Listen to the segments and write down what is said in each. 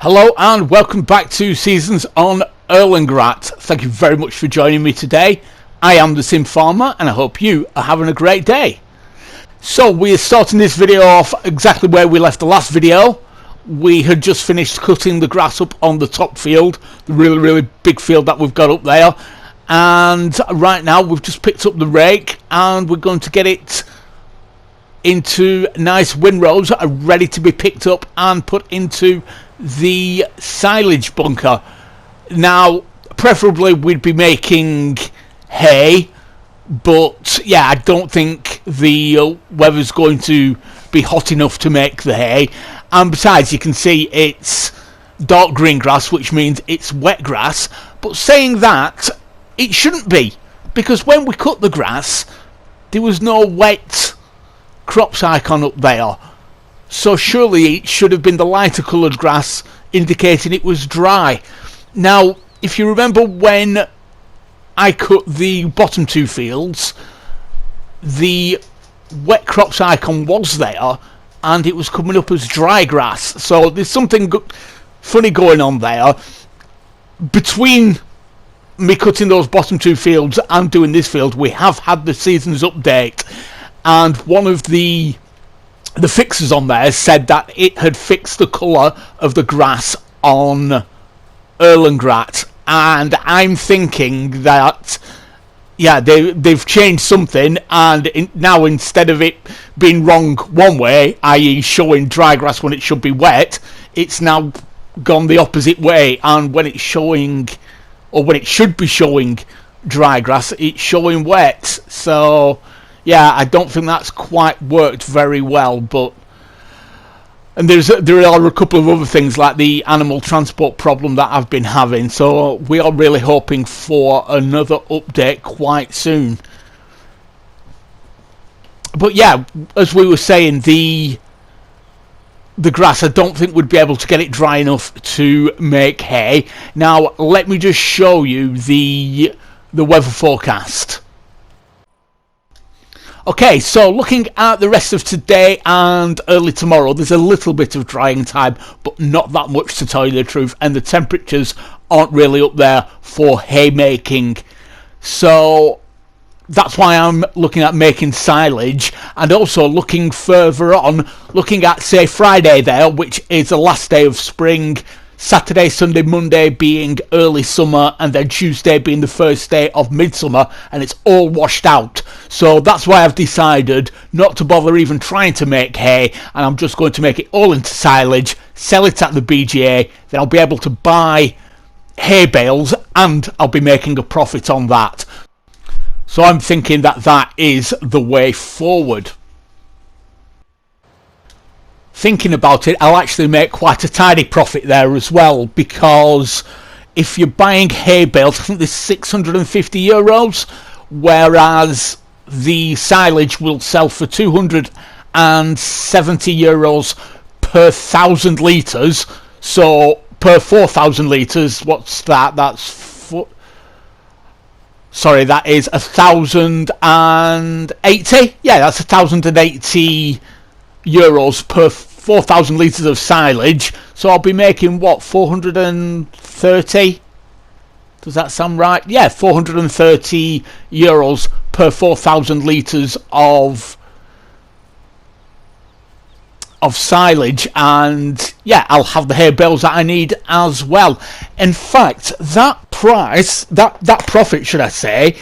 Hello and welcome back to Seasons on Erlengrat. Thank you very much for joining me today. I am the Sim Farmer and I hope you are having a great day. So we're starting this video off exactly where we left the last video. We had just finished cutting the grass up on the top field, the really big field that we've got up there. And right now we've just picked up the rake and we're going to get it into nice windrows ready to be picked up and put into the silage bunker. Now preferably we'd be making hay, but yeah, I don't think the weather's going to be hot enough to make the hay. And besides, you can see it's dark green grass, which means it's wet grass. But saying that, it shouldn't be, because when we cut the grass there was no wet crops icon up there. So surely it should have been the lighter coloured grass indicating it was dry. Now, if you remember when I cut the bottom two fields, the wet crops icon was there and it was coming up as dry grass. So there's something funny going on there. Between me cutting those bottom two fields and doing this field, we have had the seasons update, and one of the fixers on there said that it had fixed the colour of the grass on Erlengrat, and I'm thinking that yeah, they've changed something, and now instead of it being wrong one way, i.e. showing dry grass when it should be wet, it's now gone the opposite way, and when it's showing, or when it should be showing dry grass, it's showing wet. So yeah, I don't think that's quite worked very well. But and there are a couple of other things like the animal transport problem that I've been having, so we are really hoping for another update quite soon. But yeah, as we were saying, the grass, I don't think we'd be able to get it dry enough to make hay. Now let me just show you the weather forecast. Okay, so looking at the rest of today and early tomorrow, there's a little bit of drying time, but not that much, to tell you the truth, and the temperatures aren't really up there for haymaking. So that's why I'm looking at making silage, and also looking further on, looking at, say, Friday there, which is the last day of spring, Saturday, Sunday, Monday being early summer, and then Tuesday being the first day of midsummer, and it's all washed out. So that's why I've decided not to bother even trying to make hay, and I'm just going to make it all into silage, sell it at the BGA, then I'll be able to buy hay bales, and I'll be making a profit on that. So I'm thinking that that is the way forward. Thinking about it, I'll actually make quite a tidy profit there as well, because if you're buying hay bales, I think there's €650, whereas the silage will sell for €270 per 1,000 litres. So per 4,000 litres, what's that? Sorry, that is 1,080. Yeah, that's 1,080 euros per 4,000 litres of silage. So I'll be making what, 430? Does that sound right? Yeah, 430 euros per 4,000 litres of silage, and yeah, I'll have the hay bales that I need as well. In fact, that price, that profit, should I say,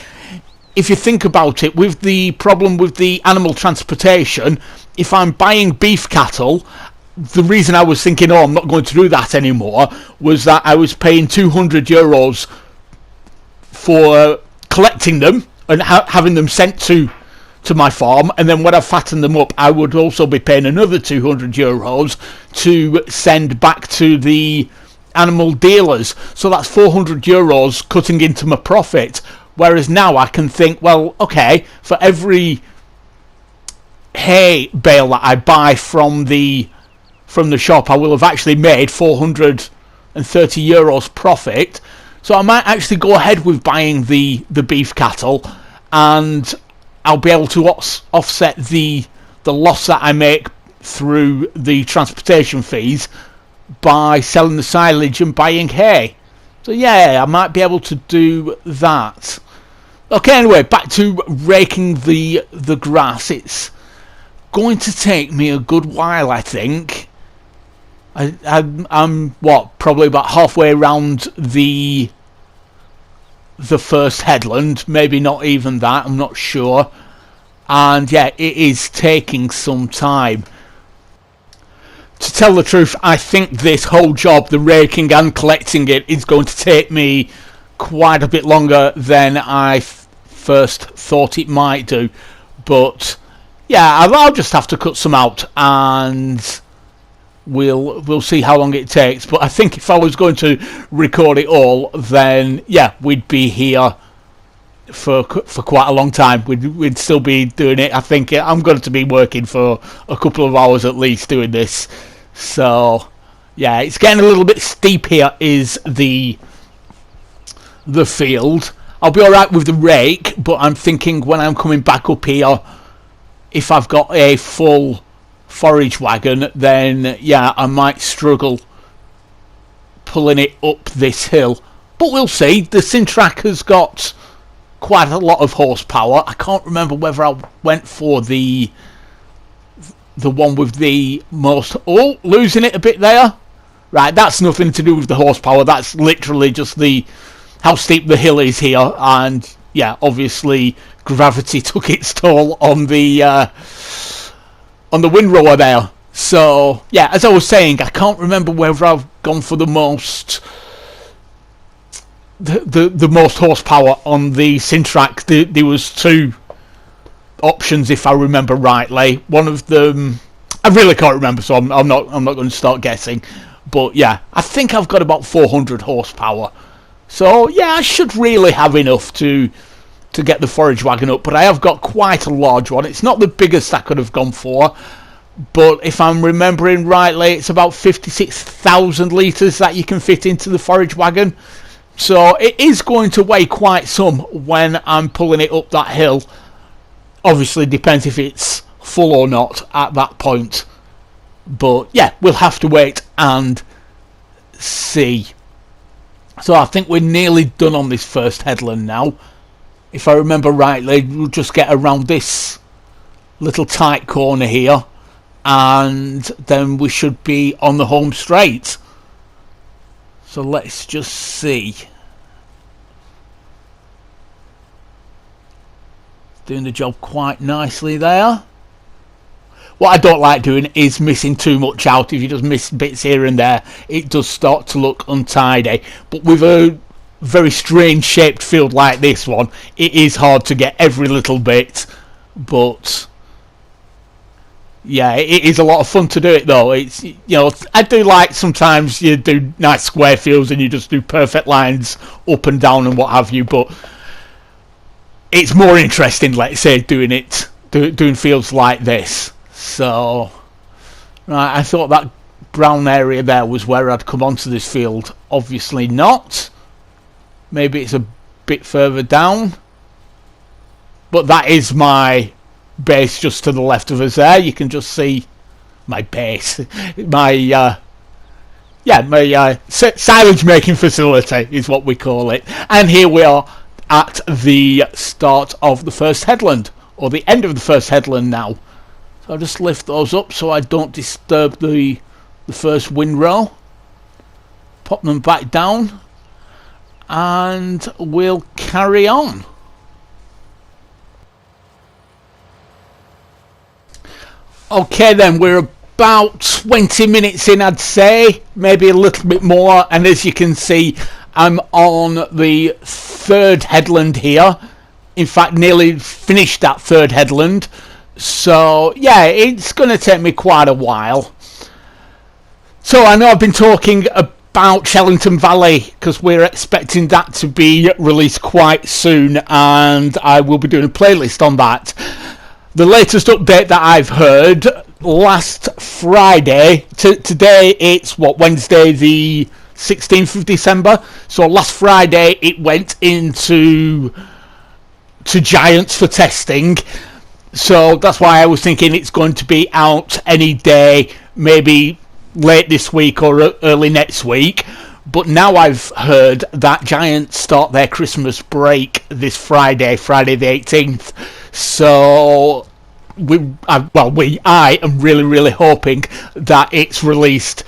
if you think about it, with the problem with the animal transportation, if I'm buying beef cattle, the reason I was thinking, oh, I'm not going to do that anymore, was that I was paying €200 for collecting them and having them sent to my farm, and then when I fatten them up, I would also be paying another €200 to send back to the animal dealers. So that's €400 cutting into my profit. Whereas now I can think, well, okay, for every hay bale that I buy from the shop, I will have actually made €430 profit. So I might actually go ahead with buying the beef cattle, and I'll be able to offset the loss that I make through the transportation fees by selling the silage and buying hay. So yeah, I might be able to do that. Okay, anyway, back to raking the grass. It's going to take me a good while, I think. I'm what, probably about halfway around the first headland, maybe not even that, I'm not sure. And yeah, it is taking some time. To tell the truth, I think this whole job, the raking and collecting it, is going to take me quite a bit longer than I first thought it might do. But yeah, I'll just have to cut some out, and we'll see how long it takes. But I think if I was going to record it all, then yeah, we'd be here for quite a long time. We'd still be doing it. I think I'm going to be working for a couple of hours at least doing this. So yeah, it's getting a little bit steep here, is the field. I'll be alright with the rake, but I'm thinking when I'm coming back up here, if I've got a full forage wagon, then yeah, I might struggle pulling it up this hill. But we'll see. The Sintrack has got quite a lot of horsepower. I can't remember whether I went for the one with the most... Oh, losing it a bit there. Right, that's nothing to do with the horsepower. That's literally just how steep the hill is here. And yeah, obviously gravity took its toll on the windrower there. So yeah, as I was saying, I can't remember whether I've gone for the most most horsepower on the Sintrack. There was two options, if I remember rightly. One of them I really can't remember, so I'm not going to start guessing. But yeah, I think I've got about 400 horsepower. So yeah, I should really have enough to get the forage wagon up. But I have got quite a large one. It's not the biggest I could have gone for, but if I'm remembering rightly, it's about 56,000 litres that you can fit into the forage wagon. So it is going to weigh quite some when I'm pulling it up that hill. Obviously depends if it's full or not at that point. But yeah, we'll have to wait and see. So I think we're nearly done on this first headland now. If I remember rightly, we'll just get around this little tight corner here, and then we should be on the home straight. So let's just see. Doing the job quite nicely there. What I don't like doing is missing too much out. If you just miss bits here and there, it does start to look untidy. But with a very strange shaped field like this one, it is hard to get every little bit. But yeah, it is a lot of fun to do it though. It's, you know, I do like sometimes you do nice square fields and you just do perfect lines up and down and what have you, but it's more interesting, let's say, doing fields like this. So right, I thought that brown area there was where I'd come onto this field. Obviously not. Maybe it's a bit further down, but that is my base just to the left of us there. You can just see my base, my silage making facility is what we call it. And here we are at the start of the first headland, or the end of the first headland now. So I'll just lift those up so I don't disturb the first windrow. Pop them back down, and we'll carry on. Okay then, we're about 20 minutes in, I'd say, maybe a little bit more, and as you can see, I'm on the third headland here. In fact, nearly finished that third headland. So yeah, it's going to take me quite a while. So I know I've been talking about Shellington Valley because we're expecting that to be released quite soon, and I will be doing a playlist on that. The latest update that I've heard, last Friday, today it's Wednesday the 16th of December, so last Friday it went into Giants for testing. So that's why I was thinking it's going to be out any day, maybe late this week or early next week. But now I've heard that Giants start their Christmas break this Friday the 18th. So I am really hoping that it's released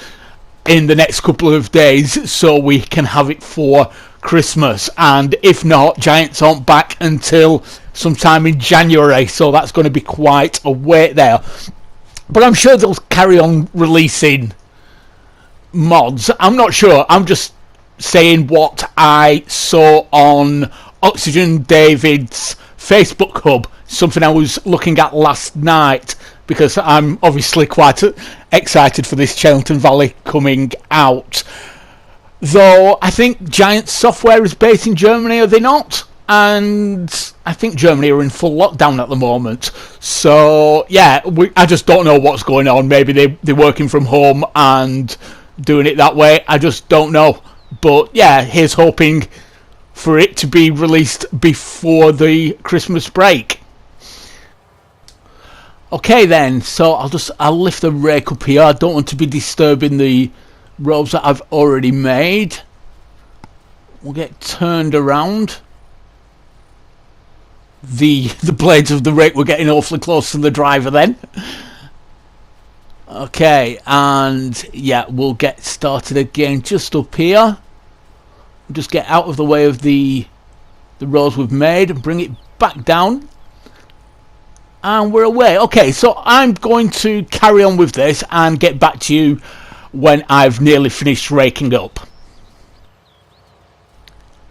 in the next couple of days so we can have it for Christmas. And if not, Giants aren't back until sometime in January, so that's going to be quite a wait there. But I'm sure they'll carry on releasing mods. I'm not sure. I'm just saying what I saw on Oxygen David's Facebook hub, something I was looking at last night, because I'm obviously quite excited for this Cheltenham Valley coming out. Though I think Giants software is based in Germany, are they not? And I think Germany are in full lockdown at the moment. So yeah, I just don't know what's going on. Maybe they're working from home and doing it that way. I just don't know. But yeah, here's hoping for it to be released before the Christmas break. Okay then, so I'll lift the rake up here. I don't want to be disturbing the rows that I've already made. We'll get turned around. The blades of the rake were getting awfully close to the driver then. Okay, and yeah, we'll get started again just up here. Just get out of the way of the rows we've made and bring it back down. And we're away. Okay, so I'm going to carry on with this and get back to you when I've nearly finished raking up.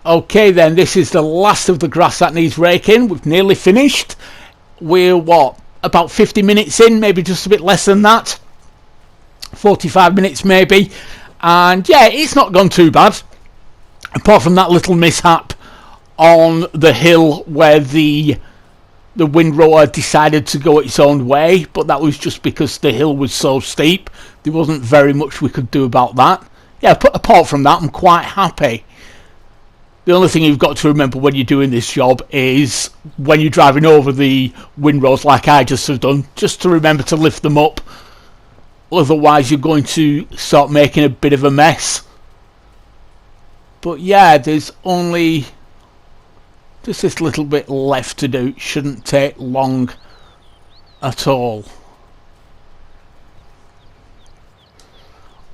Okay then, this is the last of the grass that needs raking. We've nearly finished. We're about 50 minutes in, maybe just a bit less than that. 45 minutes maybe. And yeah, it's not gone too bad. Apart from that little mishap on the hill where the windrower decided to go its own way, but that was just because the hill was so steep. There wasn't very much we could do about that. Yeah, but apart from that, I'm quite happy. The only thing you've got to remember when you're doing this job is when you're driving over the windrows like I just have done, just to remember to lift them up. Otherwise you're going to start making a bit of a mess. But yeah, there's only just this little bit left to do. It shouldn't take long at all.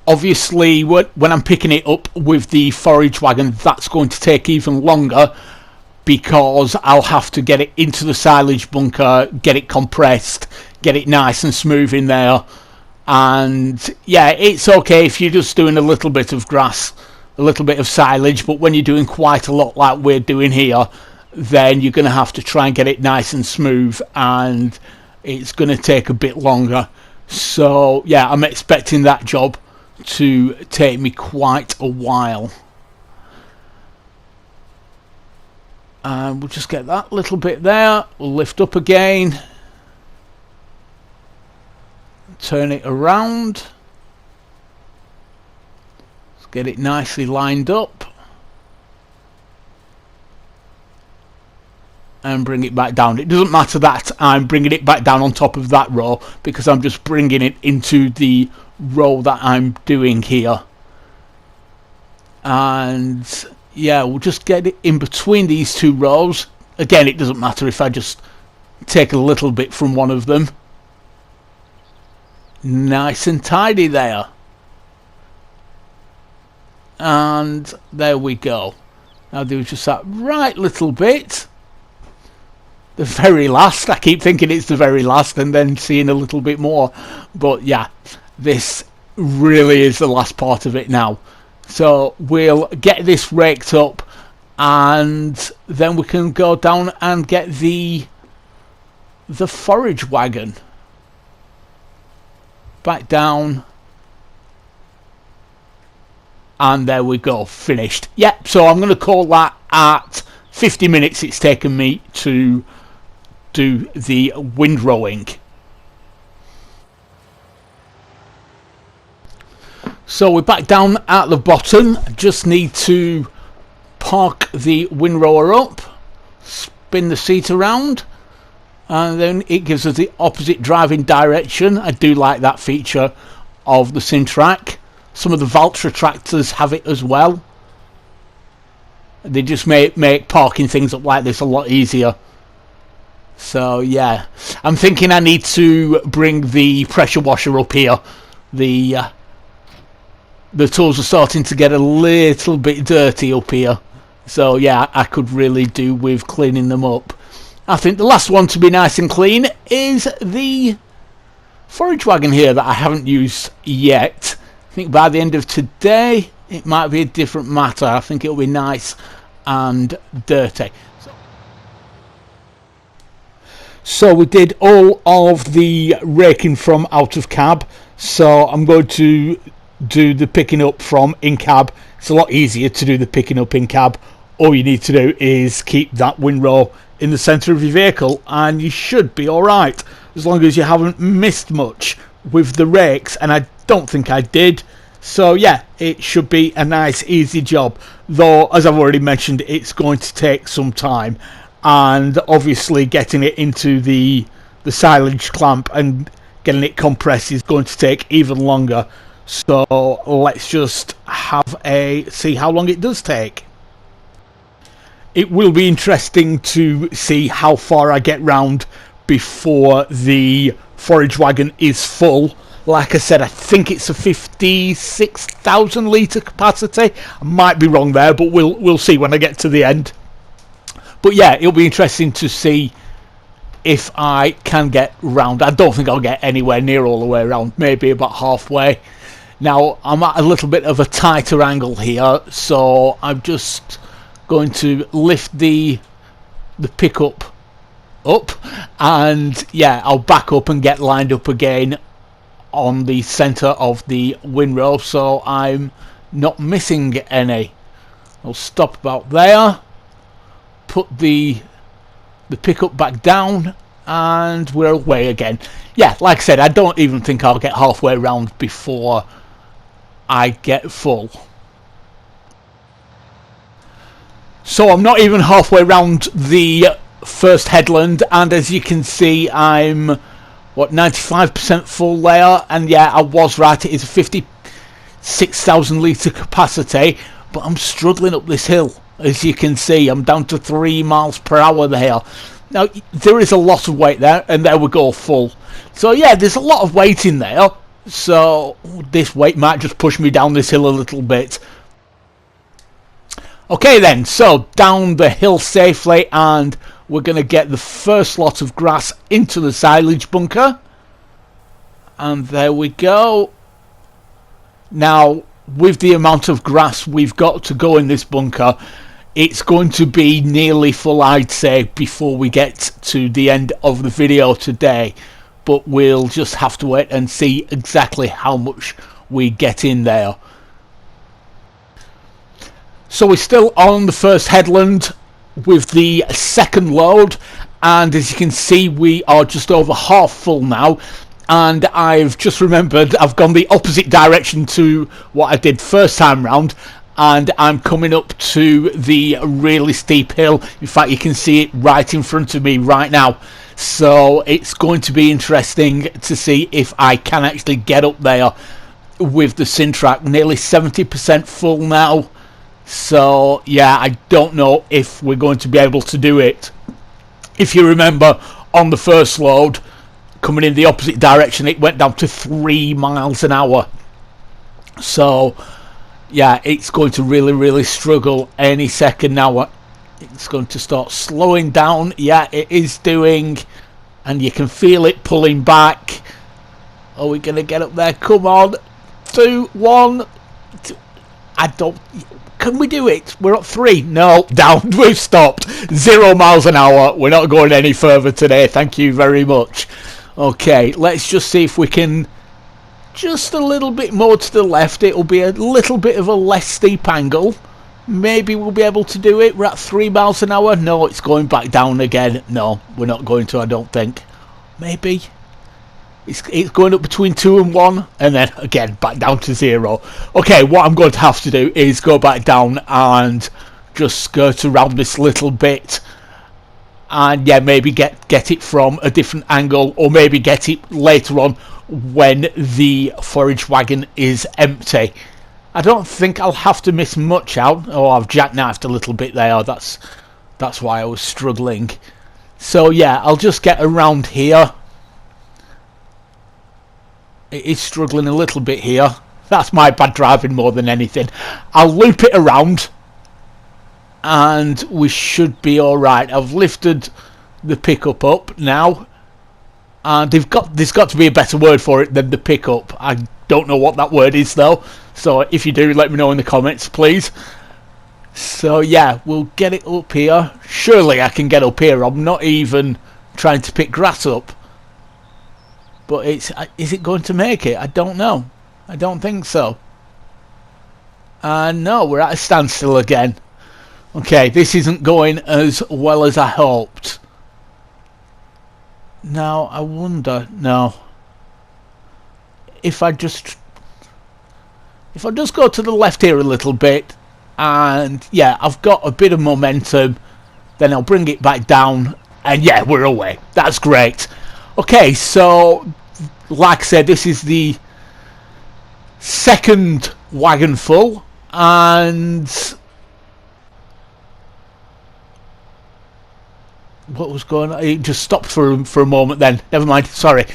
Obviously, when I'm picking it up with the forage wagon, that's going to take even longer because I'll have to get it into the silage bunker, get it compressed, get it nice and smooth in there. And yeah, it's okay if you're just doing a little bit of grass, a little bit of silage, but when you're doing quite a lot like we're doing here, then you're going to have to try and get it nice and smooth, and it's going to take a bit longer. So yeah, I'm expecting that job to take me quite a while. And we'll just get that little bit there. We'll lift up again, turn it around, let's get it nicely lined up, and bring it back down. It doesn't matter that I'm bringing it back down on top of that row, because I'm just bringing it into the row that I'm doing here. And yeah, we'll just get it in between these two rows. Again, it doesn't matter if I just take a little bit from one of them. Nice and tidy there. And there we go. Now there was just that right little bit, the very last. I keep thinking it's the very last and then seeing a little bit more, but yeah, this really is the last part of it now. So we'll get this raked up and then we can go down and get the forage wagon back down, and there we go, finished. Yep, so I'm going to call that at 50 minutes it's taken me to do the windrowing. So we're back down at the bottom. Just need to park the windrower up, spin the seat around, and then it gives us the opposite driving direction. I do like that feature of the Sintrack. Some of the Valtra tractors have it as well. They just make parking things up like this a lot easier. So yeah, I'm thinking I need to bring the pressure washer up here. The tools are starting to get a little bit dirty up here. So yeah, I could really do with cleaning them up. I think the last one to be nice and clean is the forage wagon here that I haven't used yet. I think by the end of today it might be a different matter. I think it'll be nice and dirty. So we did all of the raking from out of cab, so I'm going to do the picking up from in cab. It's a lot easier to do the picking up in cab. All you need to do is keep that windrow in the centre of your vehicle and you should be alright, as long as you haven't missed much with the rakes, and I don't think I did. So yeah, it should be a nice easy job, though as I've already mentioned it's going to take some time, and obviously getting it into the silage clamp and getting it compressed is going to take even longer. So let's just see how long it does take. It will be interesting to see how far I get round before the forage wagon is full. Like I said, I think it's a 56,000 litre capacity. I might be wrong there, but we'll see when I get to the end. But yeah, it'll be interesting to see if I can get round. I don't think I'll get anywhere near all the way around, maybe about halfway. Now, I'm at a little bit of a tighter angle here, so I'm just going to lift the pickup up, and yeah, I'll back up and get lined up again on the centre of the windrow so I'm not missing any. I'll stop about there, put the pickup back down, and we're away again. Yeah, like I said, I don't even think I'll get halfway around before I get full. So I'm not even halfway around the first headland, and as you can see I'm 95% full there, and yeah, I was right, it is a 56,000 litre capacity, but I'm struggling up this hill. As you can see, I'm down to 3 miles per hour there. Now there is a lot of weight there, and there we go, full. So yeah, there's a lot of weight in there, so this weight might just push me down this hill a little bit. Okay then, so down the hill safely, and we're going to get the first lot of grass into the silage bunker. And there we go. Now, with the amount of grass we've got to go in this bunker, it's going to be nearly full, I'd say, before we get to the end of the video today. But we'll just have to wait and see exactly how much we get in there. So we're still on the first headland with the second load, and as you can see we are just over half full now, and I've just remembered I've gone the opposite direction to what I did first time round, and I'm coming up to the really steep hill. In fact, you can see it right in front of me right now, so it's going to be interesting to see if I can actually get up there with the Sintrack. Nearly 70% full now. So yeah, I don't know if we're going to be able to do it. If you remember, on the first load coming in the opposite direction, it went down to 3 miles an hour. So yeah, it's going to really struggle any second now. It's going to start slowing down. Yeah, it is doing, and you can feel it pulling back. Are we going to get up there? Come on, 2, 1. I don't. Can we do it? We're at 3. No, down. We've stopped. 0 miles an hour. We're not going any further today. Thank you very much. Okay, let's just see if we can just a little bit more to the left. It'll be a little bit of a less steep angle. Maybe we'll be able to do it. We're at 3 miles an hour. No, it's going back down again. No, we're not going to, I don't think. Maybe. It's going up between 2 and 1, and then again back down to 0. Okay, what I'm going to have to do is go back down and just skirt around this little bit, and yeah, maybe get it from a different angle, or maybe get it later on when the forage wagon is empty. I don't think I'll have to miss much out. Oh, I've jackknifed a little bit there. That's why I was struggling. So yeah, I'll just get around here. It is struggling a little bit here. That's my bad driving more than anything. I'll loop it around and we should be alright. I've lifted the pickup up now, and there's got to be a better word for it than the pickup. I don't know what that word is though, so if you do, let me know in the comments please. So yeah, we'll get it up here. Surely I can get up here. I'm not even trying to pick grass up. But is it going to make it? I don't know. I don't think so. No, we're at a standstill again. Okay, this isn't going as well as I hoped. Now, I wonder... No. If I just go to the left here a little bit, and yeah, I've got a bit of momentum, then I'll bring it back down, and yeah, we're away. That's great. Okay, so like I said, this is the second wagon full, and what was going on? It just stopped for a moment then. Never mind, sorry.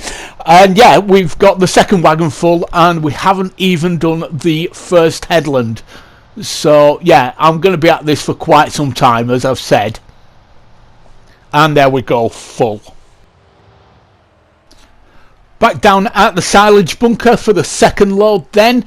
And yeah, we've got the second wagon full, and we haven't even done the first headland. So yeah, I'm going to be at this for quite some time, as I've said. And there we go, full. Back down at the silage bunker for the second load then.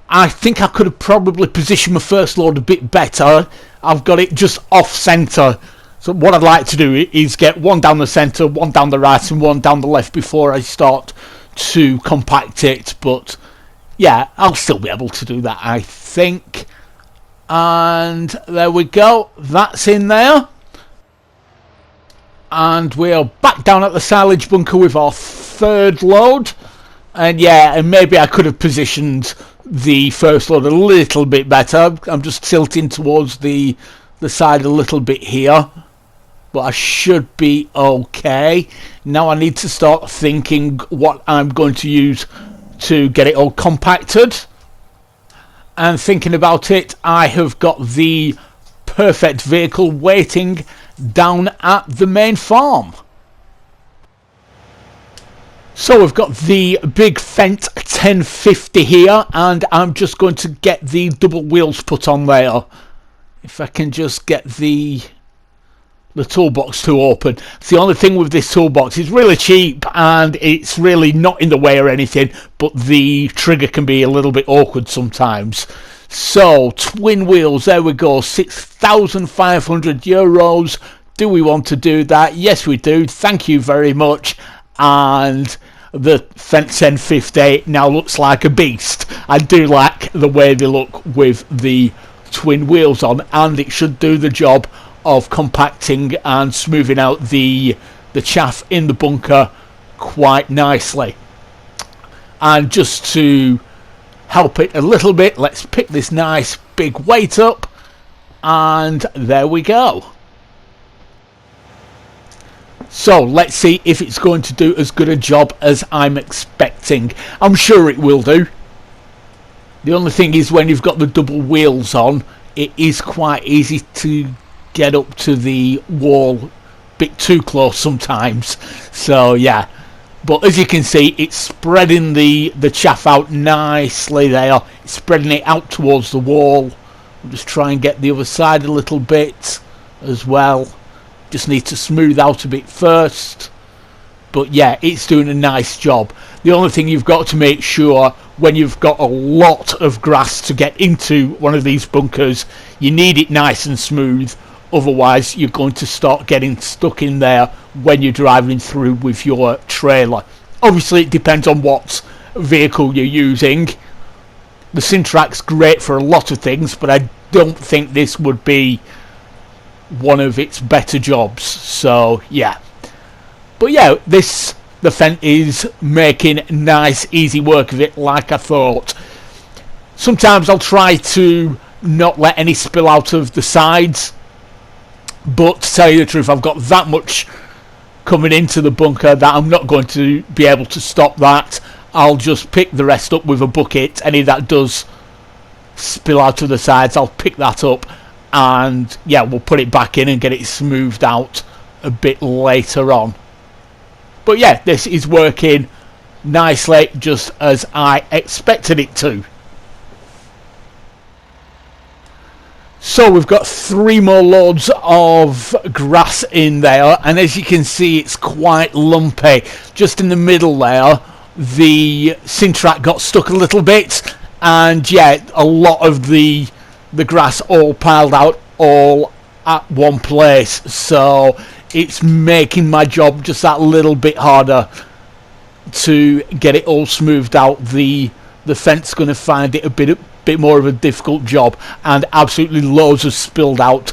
I think I could have probably positioned my first load a bit better. I've got it just off centre. So what I'd like to do is get one down the centre, one down the right and one down the left before I start to compact it. But yeah, I'll still be able to do that, I think. And there we go. That's in there. And we are back down at the silage bunker with our third load. And yeah, and maybe I could have positioned the first load a little bit better. I'm just tilting towards the side a little bit here, but I should be okay. Now I need to start thinking what I'm going to use to get it all compacted. And thinking about it, I have got the perfect vehicle waiting down at the main farm. So we've got the big Fendt 1050 here, and I'm just going to get the double wheels put on there. If I can just get the toolbox to open. It's the only thing with this toolbox. It's really cheap and it's really not in the way or anything, but the trigger can be a little bit awkward sometimes. So twin wheels, there we go, 6,500 euros. Do we want to do that? Yes we do, thank you very much. And the Fendt 1050 now looks like a beast. I do like the way they look with the twin wheels on, and it should do the job of compacting and smoothing out the chaff in the bunker quite nicely. And just to help it a little bit, let's pick this nice big weight up, and there we go. So let's see if it's going to do as good a job as I'm expecting. I'm sure it will do. The only thing is, when you've got the double wheels on, it is quite easy to get up to the wall a bit too close sometimes. So yeah, but as you can see, it's spreading the chaff out nicely there. It's spreading it out towards the wall. I'll just try and get the other side a little bit as well. Just need to smooth out a bit first. But yeah, it's doing a nice job. The only thing you've got to make sure, when you've got a lot of grass to get into one of these bunkers, you need it nice and smooth. Otherwise you're going to start getting stuck in there when you're driving through with your trailer. Obviously it depends on what vehicle you're using. The Sintrac's great for a lot of things, but I don't think this would be one of its better jobs. So yeah, but yeah, the Fendt is making nice easy work of it, like I thought. Sometimes I'll try to not let any spill out of the sides, but to tell you the truth, I've got that much coming into the bunker that I'm not going to be able to stop that. I'll just pick the rest up with a bucket. Any that does spill out to the sides, I'll pick that up, and yeah, we'll put it back in and get it smoothed out a bit later on. But yeah, this is working nicely, just as I expected it to. So we've got 3 more loads of grass in there, and as you can see, it's quite lumpy. Just in the middle there, the Sintrack got stuck a little bit, and yeah, a lot of the grass all piled out all at one place, so it's making my job just that little bit harder to get it all smoothed out. The fence going to find it a bit more of a difficult job, and absolutely loads have spilled out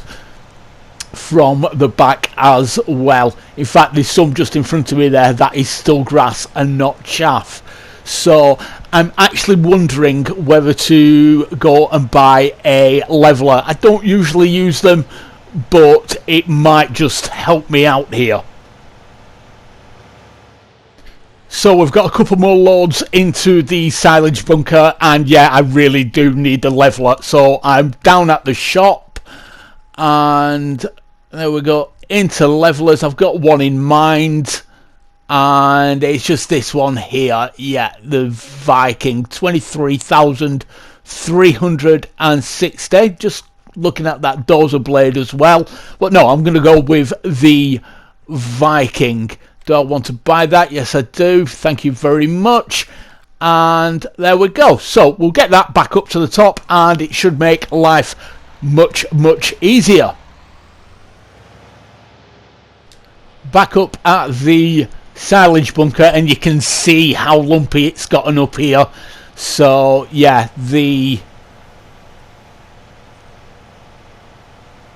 from the back as well. In fact, there's some just in front of me there that is still grass and not chaff. So I'm actually wondering whether to go and buy a leveler. I don't usually use them, but it might just help me out here. So we've got a couple more loads into the silage bunker, and yeah, I really do need the leveler. So I'm down at the shop, and there we go, into levelers. I've got one in mind, and it's just this one here. Yeah, the Viking, 23,360. Just looking at that dozer blade as well. But no, I'm going to go with the Viking. Do I want to buy that? Yes, I do. Thank you very much. And there we go. So we'll get that back up to the top, and it should make life much, much easier. Back up at the silage bunker, and you can see how lumpy it's gotten up here. So yeah, the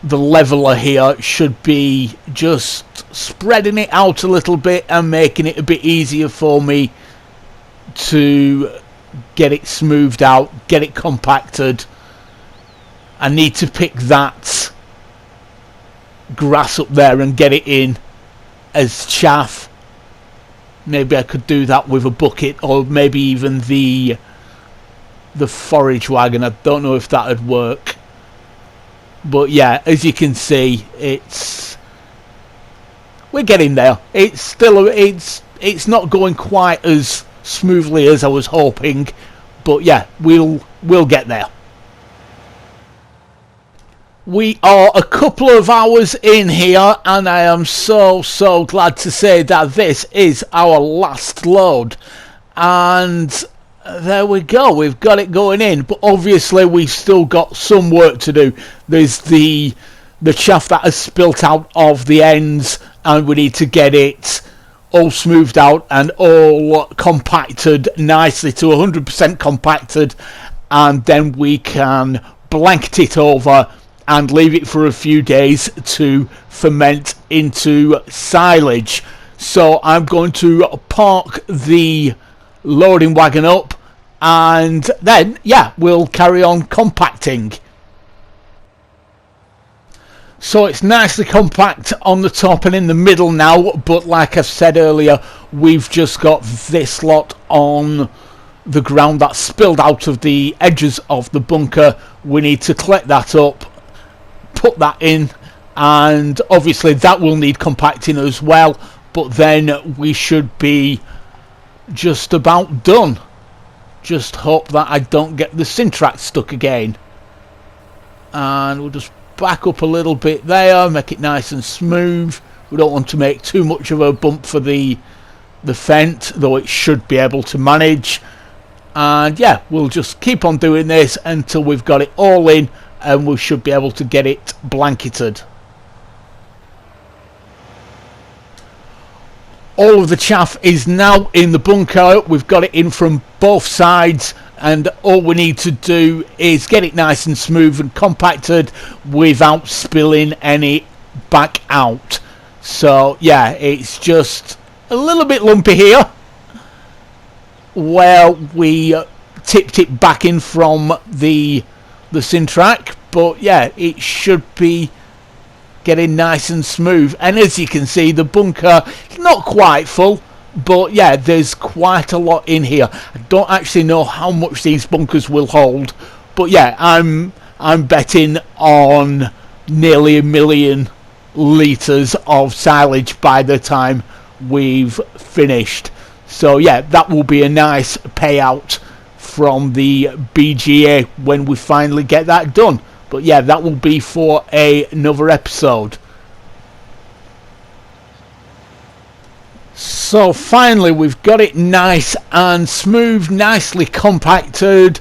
leveler here should be just spreading it out a little bit and making it a bit easier for me to get it smoothed out, get it compacted. I need to pick that grass up there and get it in as chaff. Maybe I could do that with a bucket, or maybe even the forage wagon. I don't know if that would work. But yeah, as you can see, we're getting there. It's still it's not going quite as smoothly as I was hoping, but yeah, we'll get there. We are a couple of hours in here, and I am so glad to say that this is our last load. And there we go, we've got it going in, but obviously we've still got some work to do. There's the chaff that has spilt out of the ends, and we need to get it all smoothed out and all compacted nicely to 100% compacted, and then we can blanket it over and leave it for a few days to ferment into silage. So I'm going to park the loading wagon up, and then yeah, we'll carry on compacting. So it's nicely compact on the top and in the middle now, but like I said earlier, we've just got this lot on the ground that spilled out of the edges of the bunker. We need to collect that up, put that in, and obviously that will need compacting as well, but then we should be just about done. Just hope that I don't get the Sintrack stuck again. And we'll just back up a little bit there, make it nice and smooth. We don't want to make too much of a bump for the fence, though it should be able to manage. And yeah, we'll just keep on doing this until we've got it all in, and we should be able to get it blanketed. All of the chaff is now in the bunker. We've got it in from both sides, and all we need to do is get it nice and smooth and compacted without spilling any back out. So yeah, it's just a little bit lumpy here where we tipped it back in from the Sintrack, but yeah, it should be getting nice and smooth. And as you can see, the bunker is not quite full, but yeah, there's quite a lot in here. I don't actually know how much these bunkers will hold, but yeah, I'm betting on nearly 1 million litres of silage by the time we've finished. So yeah, that will be a nice payout from the BGA when we finally get that done. But yeah, that will be for another episode. So finally we've got it nice and smooth, nicely compacted,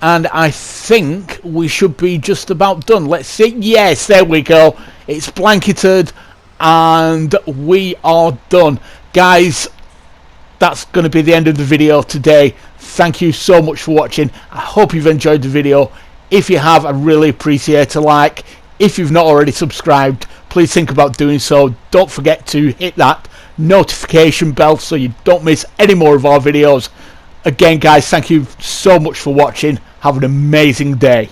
and I think we should be just about done. Let's see. Yes, there we go. It's blanketed and we are done. Guys, that's going to be the end of the video today. Thank you so much for watching. I hope you've enjoyed the video. If you have, I really appreciate a like. If you've not already subscribed, please think about doing so. Don't forget to hit that notification bell so you don't miss any more of our videos. Again, guys, thank you so much for watching. Have an amazing day.